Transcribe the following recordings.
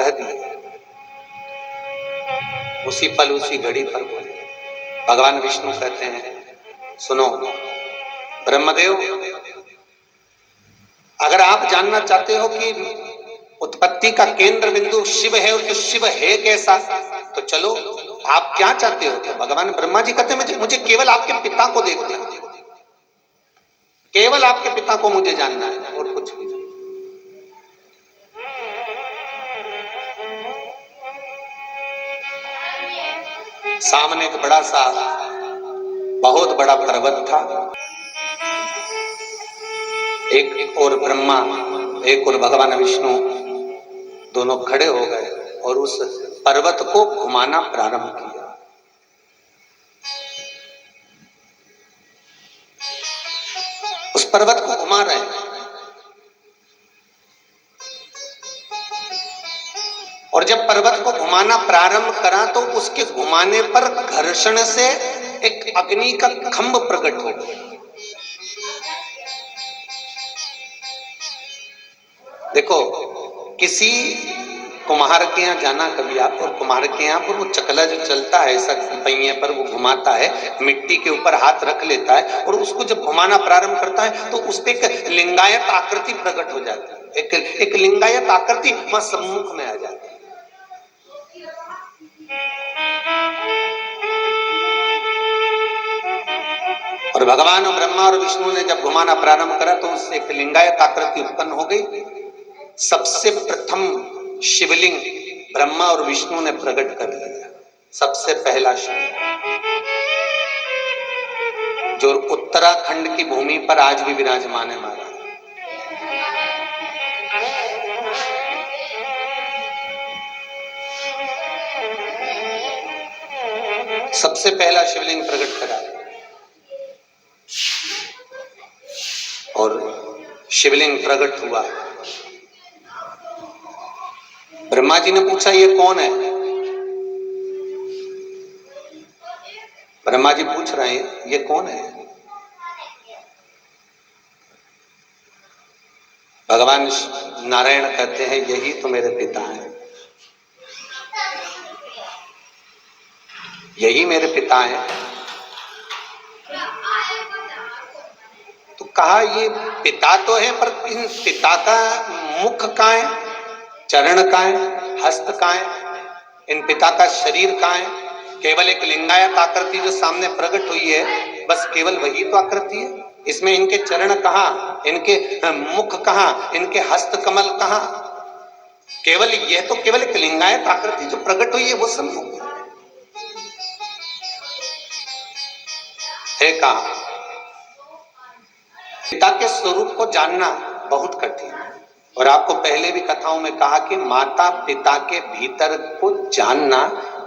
कह दिए, उसी पल उसी घड़ी पर बोले। भगवान विष्णु कहते हैं, सुनो ब्रह्मदेव, अगर आप जानना चाहते हो कि उत्पत्ति का केंद्र बिंदु शिव है, और तो शिव है कैसा, तो चलो आप क्या चाहते हो। तो भगवान ब्रह्मा जी कहते हैं, मुझे केवल आपके पिता को देखना है, केवल आपके पिता को मुझे जानना है, और कुछ भी। सामने एक बड़ा सा बहुत बड़ा पर्वत था, एक और ब्रह्मा एक और भगवान विष्णु दोनों खड़े हो गए और उस पर्वत को घुमाना प्रारंभ किया। उस पर्वत को घुमा रहे हैं, और जब पर्वत को घुमाना प्रारंभ करा तो उसके घुमाने पर घर्षण से एक अग्नि का खंभ प्रकट हो गया। देखो, किसी कुम्हार के यहाँ जाना कभी आप, और कुम्हार के यहाँ पर वो चकला जो चलता है ऐसा पहिए पर वो घुमाता है, मिट्टी के ऊपर हाथ रख लेता है, और उसको जब घुमाना प्रारंभ करता है तो उस पे एक लिंगायत आकृति प्रकट हो जाती है, एक लिंगायत आकृति वहां सम्मुख में आ जाती है। और भगवान और ब्रह्मा और विष्णु ने जब घुमाना प्रारंभ करा तो उससे एक लिंगायत आकृति उत्पन्न हो गई। सबसे प्रथम शिवलिंग ब्रह्मा और विष्णु ने प्रकट कर लिया, सबसे पहला शिवलिंग, जो उत्तराखंड की भूमि पर आज भी विराजमान है महाराज। सबसे पहला शिवलिंग प्रकट करा, और शिवलिंग प्रकट हुआ। ब्रह्मा जी ने पूछा, ये कौन है। ब्रह्मा जी पूछ रहे हैं, ये कौन है। भगवान नारायण कहते हैं, यही तो मेरे पिता हैं, यही मेरे पिता हैं। तो कहा, ये पिता तो है, पर इन पिता का मुख कहाँ है, चरण कहाँ है, हस्त कहाँ है, इन पिता का शरीर कहाँ है। केवल एक लिंगायत आकृति जो सामने प्रकट हुई है, बस केवल वही तो आकृति है। इसमें इनके चरण कहाँ, इनके मुख कहाँ, इनके हस्त कमल कहाँ। केवल यह तो केवल एक लिंगायत आकृति जो प्रकट हुई है, वो सम्मुख है। कहा, पिता के स्वरूप को जानना बहुत कठिन है, और आपको पहले भी कथाओं में कहा कि माता पिता के भीतर को जानना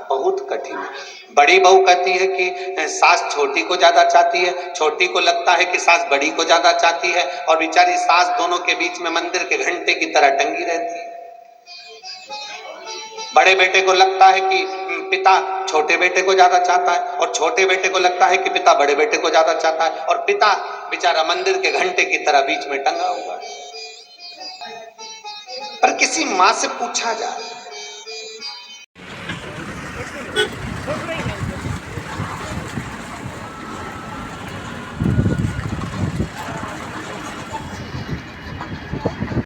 बहुत कठिन है। बड़ी बहू कहती है कि सास छोटी को ज्यादा चाहती है, छोटी को लगता है कि सास बड़ी को ज्यादा चाहती है, और बेचारी सास दोनों के बीच में मंदिर के घंटे की तरह टंगी रहती है। बड़े बेटे को लगता है कि पिता छोटे बेटे को ज्यादा चाहता है, और छोटे बेटे को लगता है कि पिता बड़े बेटे को ज्यादा चाहता है, और पिता बेचारा मंदिर के घंटे की तरह बीच में टंगा हुआ है। पर किसी माँ से पूछा जाए